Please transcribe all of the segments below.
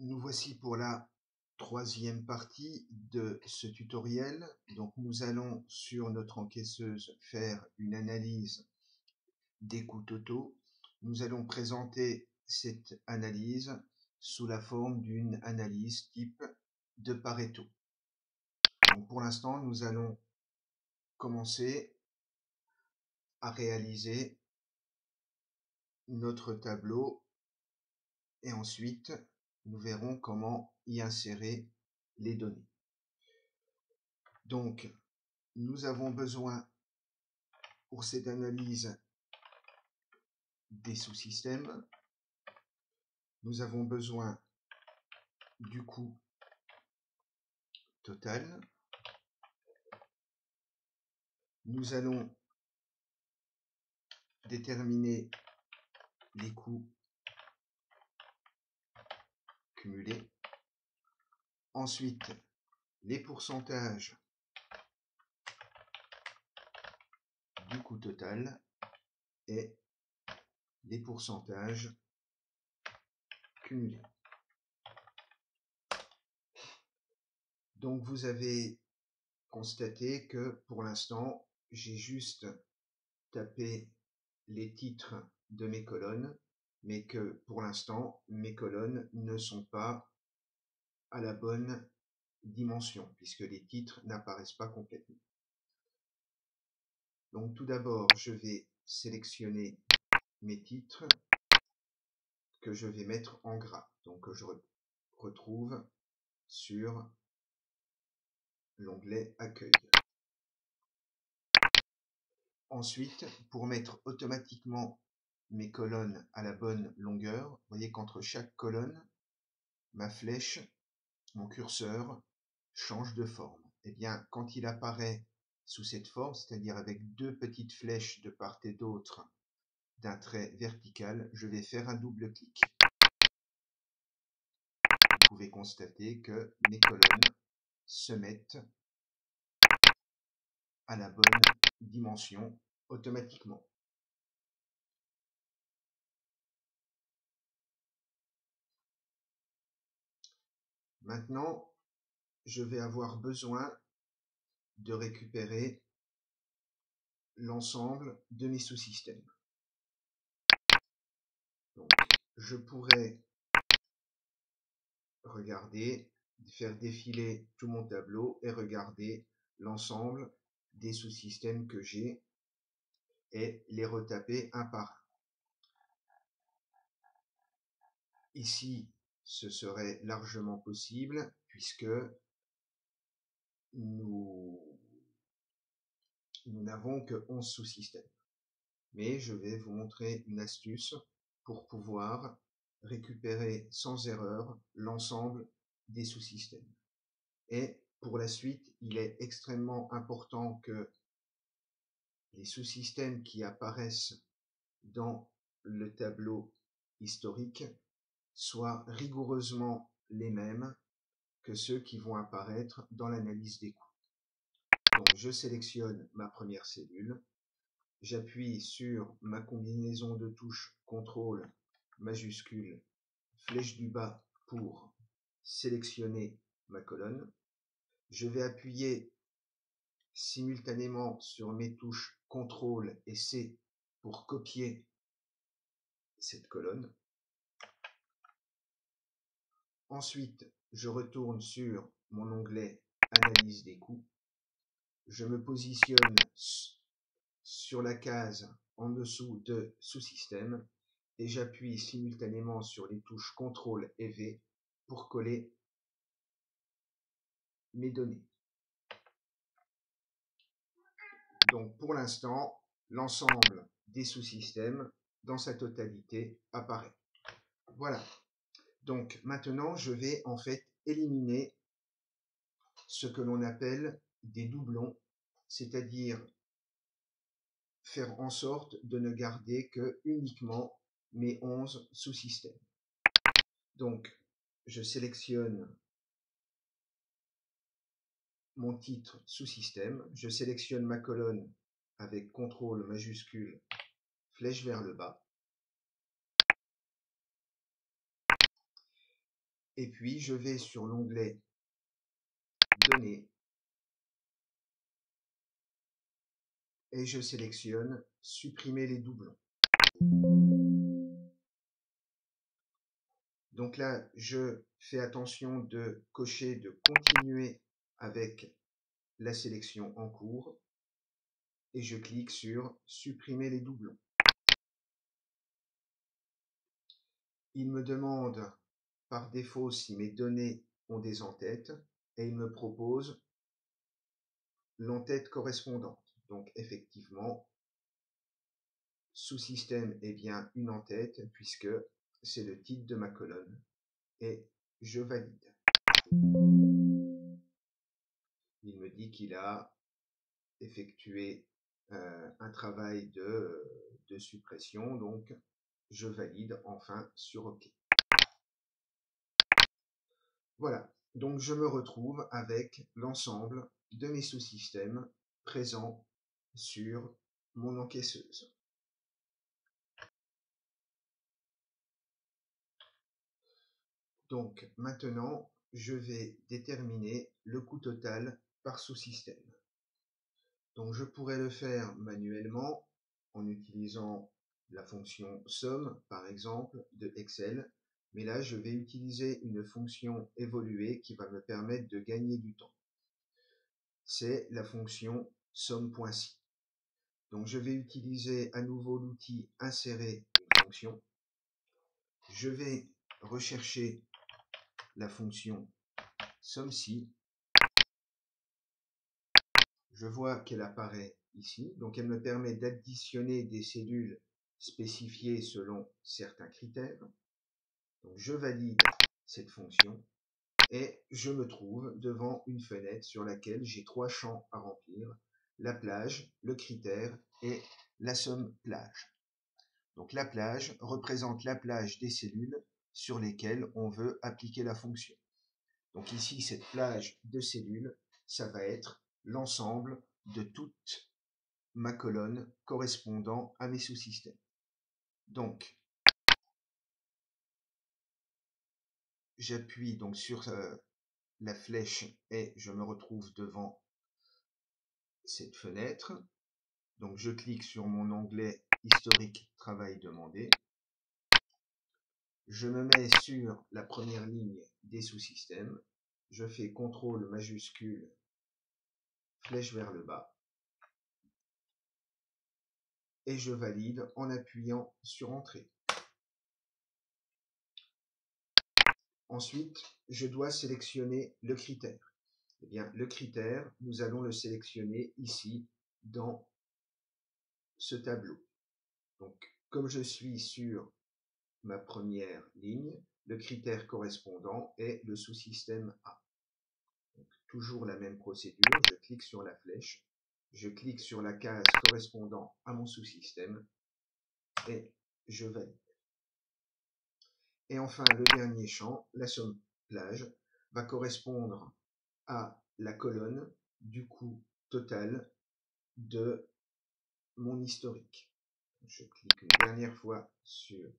Nous voici pour la troisième partie de ce tutoriel. Donc nous allons sur notre encaisseuse faire une analyse des coûts totaux. Nous allons présenter cette analyse sous la forme d'une analyse type de Pareto. Donc pour l'instant, nous allons commencer à réaliser notre tableau et ensuite nous verrons comment y insérer les données. Donc nous avons besoin pour cette analyse des sous-systèmes. Nous avons besoin du coût total. Nous allons déterminer les coûts cumulés. Ensuite, les pourcentages du coût total et les pourcentages cumulés. Donc vous avez constaté que pour l'instant, j'ai juste tapé les titres de mes colonnes, mais que pour l'instant, mes colonnes ne sont pas à la bonne dimension, puisque les titres n'apparaissent pas complètement. Donc tout d'abord, je vais sélectionner mes titres que je vais mettre en gras. Donc je retrouve sur l'onglet Accueil. Ensuite, pour mettre automatiquement mes colonnes à la bonne longueur, vous voyez qu'entre chaque colonne, ma flèche, mon curseur change de forme. Et bien, quand il apparaît sous cette forme, c'est-à-dire avec deux petites flèches de part et d'autre d'un trait vertical, je vais faire un double clic. Vous pouvez constater que mes colonnes se mettent à la bonne dimension automatiquement. Maintenant, je vais avoir besoin de récupérer l'ensemble de mes sous-systèmes. Donc, je pourrais regarder, faire défiler tout mon tableau et regarder l'ensemble des sous-systèmes que j'ai et les retaper un par un. Ici, ce serait largement possible puisque nous n'avons que 11 sous-systèmes. Mais je vais vous montrer une astuce pour pouvoir récupérer sans erreur l'ensemble des sous-systèmes. Et pour la suite, il est extrêmement important que les sous-systèmes qui apparaissent dans le tableau historique soient rigoureusement les mêmes que ceux qui vont apparaître dans l'analyse des coûts. Donc je sélectionne ma première cellule, j'appuie sur ma combinaison de touches CTRL majuscule flèche du bas pour sélectionner ma colonne. Je vais appuyer simultanément sur mes touches CTRL et C pour copier cette colonne. Ensuite, je retourne sur mon onglet Analyse des coûts. Je me positionne sur la case en dessous de Sous-système et j'appuie simultanément sur les touches CTRL et V pour coller mes données. Donc pour l'instant, l'ensemble des sous-systèmes dans sa totalité apparaît. Voilà. Donc maintenant, je vais en fait éliminer ce que l'on appelle des doublons, c'est-à-dire faire en sorte de ne garder que uniquement mes 11 sous-systèmes. Donc, je sélectionne mon titre sous-système, je sélectionne ma colonne avec CTRL majuscule, flèche vers le bas. Et puis je vais sur l'onglet Données et je sélectionne Supprimer les doublons. Donc là, je fais attention de cocher de continuer avec la sélection en cours et je clique sur Supprimer les doublons. Il me demande par défaut si mes données ont des entêtes et il me propose l'entête correspondante. Donc effectivement, sous-système est bien une entête puisque c'est le titre de ma colonne et je valide. Il me dit qu'il a effectué un travail de suppression, donc je valide enfin sur OK. Voilà, donc je me retrouve avec l'ensemble de mes sous-systèmes présents sur mon encaisseuse. Donc maintenant, je vais déterminer le coût total par sous-système. Donc je pourrais le faire manuellement en utilisant la fonction somme, par exemple, de Excel. Mais là, je vais utiliser une fonction évoluée qui va me permettre de gagner du temps. C'est la fonction somme.si. Donc je vais utiliser à nouveau l'outil insérer une fonction. Je vais rechercher la fonction somme.si. Je vois qu'elle apparaît ici, donc elle me permet d'additionner des cellules spécifiées selon certains critères. Donc je valide cette fonction et je me trouve devant une fenêtre sur laquelle j'ai 3 champs à remplir: la plage, le critère et la somme plage. Donc la plage représente la plage des cellules sur lesquelles on veut appliquer la fonction. Donc ici, cette plage de cellules, ça va être l'ensemble de toute ma colonne correspondant à mes sous-systèmes. Donc, j'appuie donc sur la flèche et je me retrouve devant cette fenêtre. Donc, je clique sur mon onglet historique travail demandé. Je me mets sur la première ligne des sous-systèmes. Je fais CTRL majuscule, flèche vers le bas. Et je valide en appuyant sur Entrée. Ensuite, je dois sélectionner le critère. Eh bien, le critère, nous allons le sélectionner ici dans ce tableau. Donc, comme je suis sur ma première ligne, le critère correspondant est le sous-système A. Donc, toujours la même procédure, je clique sur la flèche, je clique sur la case correspondant à mon sous-système et je valide. Et enfin, le dernier champ, la somme plage, va correspondre à la colonne du coût total de mon historique. Je clique une dernière fois sur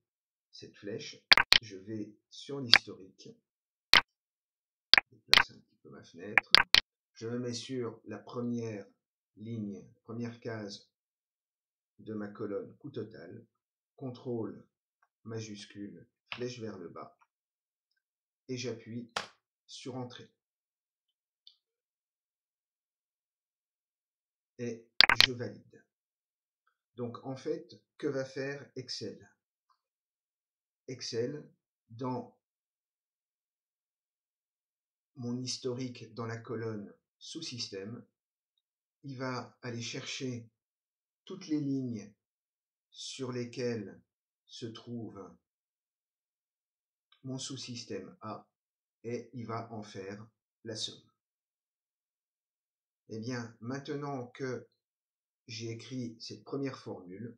cette flèche, je vais sur l'historique, je déplace un petit peu ma fenêtre, je me mets sur la première ligne, première case de ma colonne coût total, CTRL majuscule, flèche vers le bas, et j'appuie sur Entrée. Et je valide. Donc en fait, que va faire Excel? Excel, dans mon historique dans la colonne sous-système, il va aller chercher toutes les lignes sur lesquelles se trouve mon sous-système A et il va en faire la somme. Eh bien, maintenant que j'ai écrit cette première formule,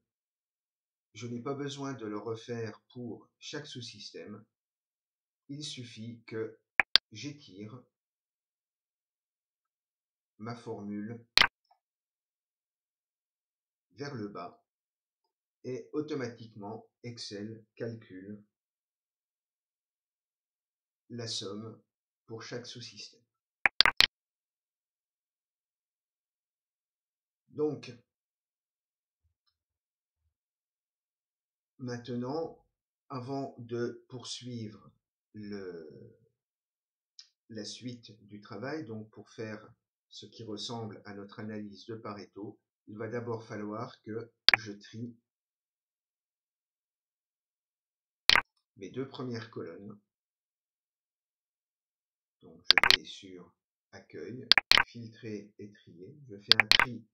je n'ai pas besoin de le refaire pour chaque sous-système. Il suffit que j'étire ma formule vers le bas et automatiquement Excel calcule la somme pour chaque sous-système. Donc, maintenant, avant de poursuivre la suite du travail, donc pour faire ce qui ressemble à notre analyse de Pareto, il va d'abord falloir que je trie mes deux premières colonnes. Donc je vais sur Accueil, Filtrer et Trier. Je fais un tri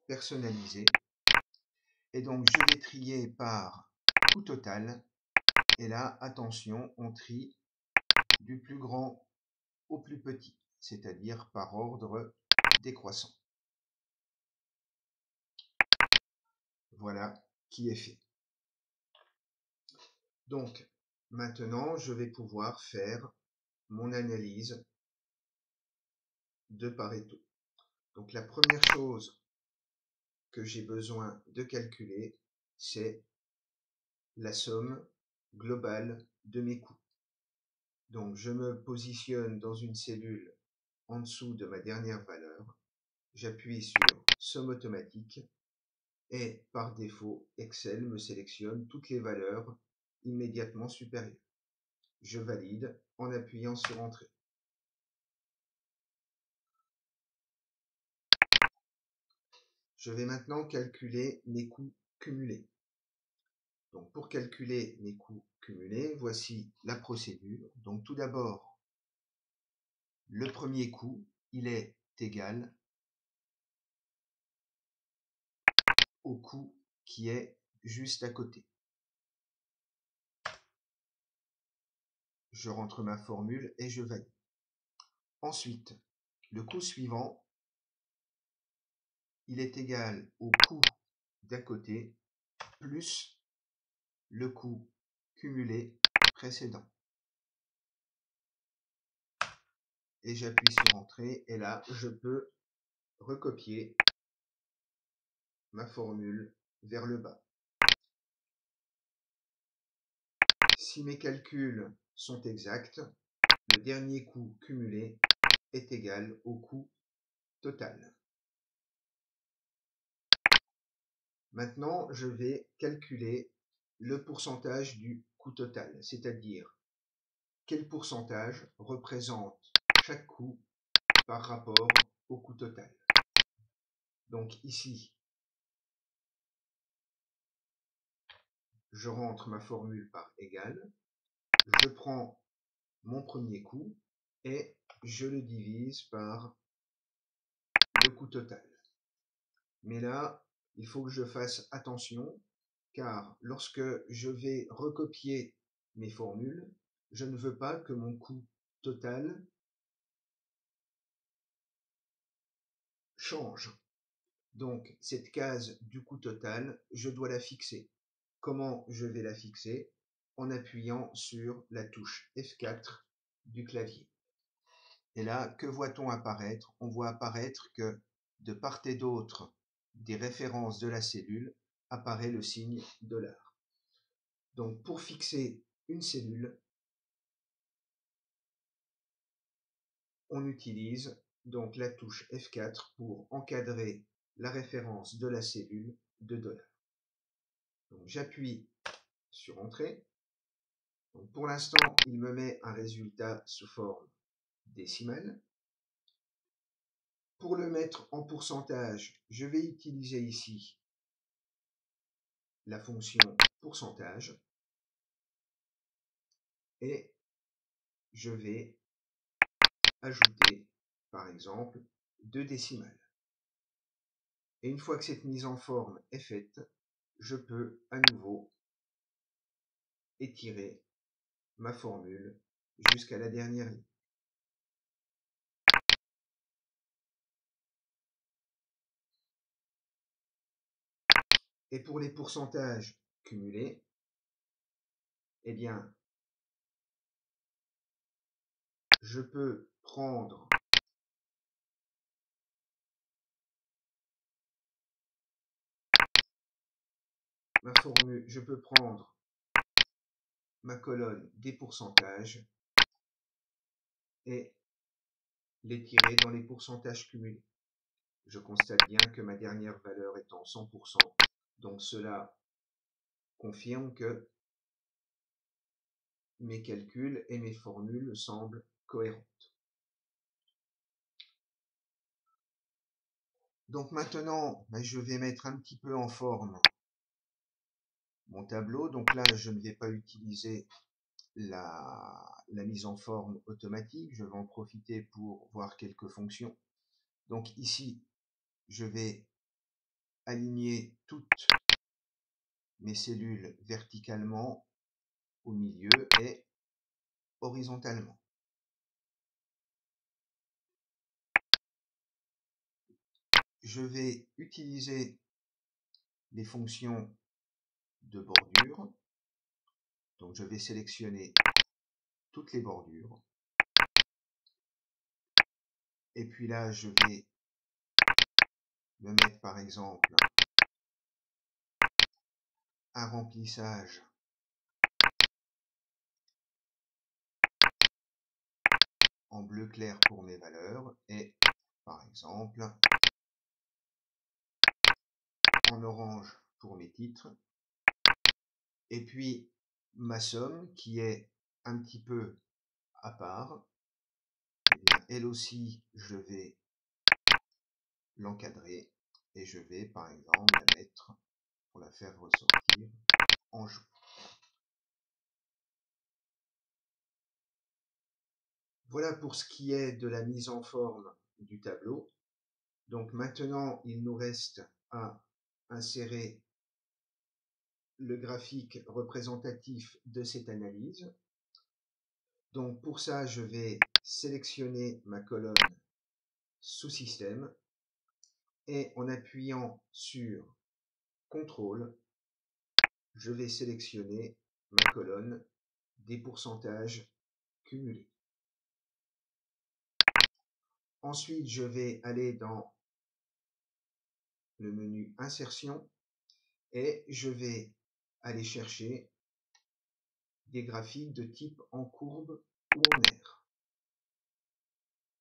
personnalisé. Et donc je vais trier par coût total. Et là, attention, on trie du plus grand au plus petit, c'est-à-dire par ordre décroissant. Voilà qui est fait. Donc, maintenant, je vais pouvoir faire mon analyse de Pareto. Donc, la première chose que j'ai besoin de calculer, c'est la somme globale de mes coûts. Donc, je me positionne dans une cellule en dessous de ma dernière valeur. J'appuie sur Somme automatique et par défaut, Excel me sélectionne toutes les valeurs immédiatement supérieures. Je valide en appuyant sur Entrée. Je vais maintenant calculer mes coûts cumulés. Donc pour calculer mes coûts cumulés, voici la procédure. Donc tout d'abord, le premier coût, il est égal au coût qui est juste à côté. Je rentre ma formule et je valide. Ensuite, le coût suivant, il est égal au coût d'à côté plus le coût cumulé précédent. Et j'appuie sur Entrée et là, je peux recopier ma formule vers le bas. Si mes calculs sont exacts, le dernier coût cumulé est égal au coût total. Maintenant, je vais calculer le pourcentage du coût total, c'est-à-dire quel pourcentage représente chaque coût par rapport au coût total. Donc ici, je rentre ma formule par égal, je prends mon premier coût et je le divise par le coût total. Mais là, il faut que je fasse attention, car lorsque je vais recopier mes formules, je ne veux pas que mon coût total change. Donc, cette case du coût total, je dois la fixer. Comment je vais la fixer? En appuyant sur la touche F4 du clavier. Et là, que voit-on apparaître? On voit apparaître que de part et d'autre des références de la cellule apparaît le signe $. Donc pour fixer une cellule, on utilise donc la touche F4 pour encadrer la référence de la cellule de $. Donc j'appuie sur Entrée. Donc pour l'instant, il me met un résultat sous forme décimale. Pour le mettre en pourcentage, je vais utiliser ici la fonction pourcentage et je vais ajouter, par exemple, 2 décimales. Et une fois que cette mise en forme est faite, je peux à nouveau étirer ma formule jusqu'à la dernière ligne. Et pour les pourcentages cumulés, eh bien, je peux prendre ma formule, je peux prendre ma colonne des pourcentages et les tirer dans les pourcentages cumulés. Je constate bien que ma dernière valeur étant 100%, donc cela confirme que mes calculs et mes formules semblent cohérentes. Donc maintenant, je vais mettre un petit peu en forme mon tableau. Donc là, je ne vais pas utiliser la mise en forme automatique. Je vais en profiter pour voir quelques fonctions. Donc ici, je vais aligner toutes mes cellules verticalement au milieu et horizontalement. Je vais utiliser les fonctions de bordure. Donc je vais sélectionner toutes les bordures. Et puis là, je vais me mettre par exemple un remplissage en bleu clair pour mes valeurs et par exemple en orange pour mes titres. Et puis ma somme qui est un petit peu à part, eh bien, elle aussi je vais l'encadrer et je vais par exemple la mettre pour la faire ressortir en jaune. Voilà pour ce qui est de la mise en forme du tableau. Donc maintenant, il nous reste à insérer le graphique représentatif de cette analyse. Donc pour ça, je vais sélectionner ma colonne sous-système et en appuyant sur CTRL, je vais sélectionner ma colonne des pourcentages cumulés. Ensuite, je vais aller dans le menu Insertion et je vais aller chercher des graphiques de type en courbe ou en R.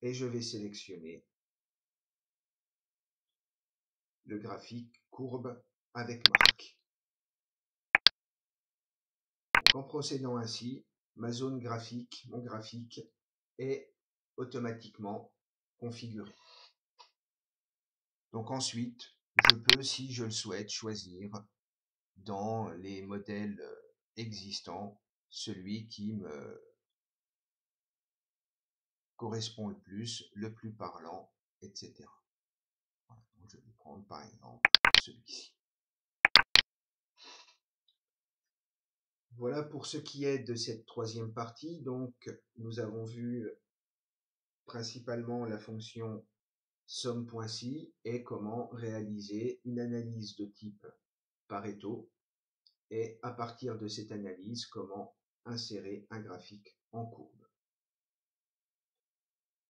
Et je vais sélectionner le graphique courbe avec marque. Donc en procédant ainsi, ma zone graphique, mon graphique, est automatiquement configuré. Donc ensuite, je peux, si je le souhaite, choisir dans les modèles existants celui qui me correspond le plus parlant, etc. Voilà, donc je vais prendre par exemple celui-ci. Voilà pour ce qui est de cette troisième partie. Donc nous avons vu principalement la fonction somme.si et comment réaliser une analyse de type Pareto et à partir de cette analyse comment insérer un graphique en courbe.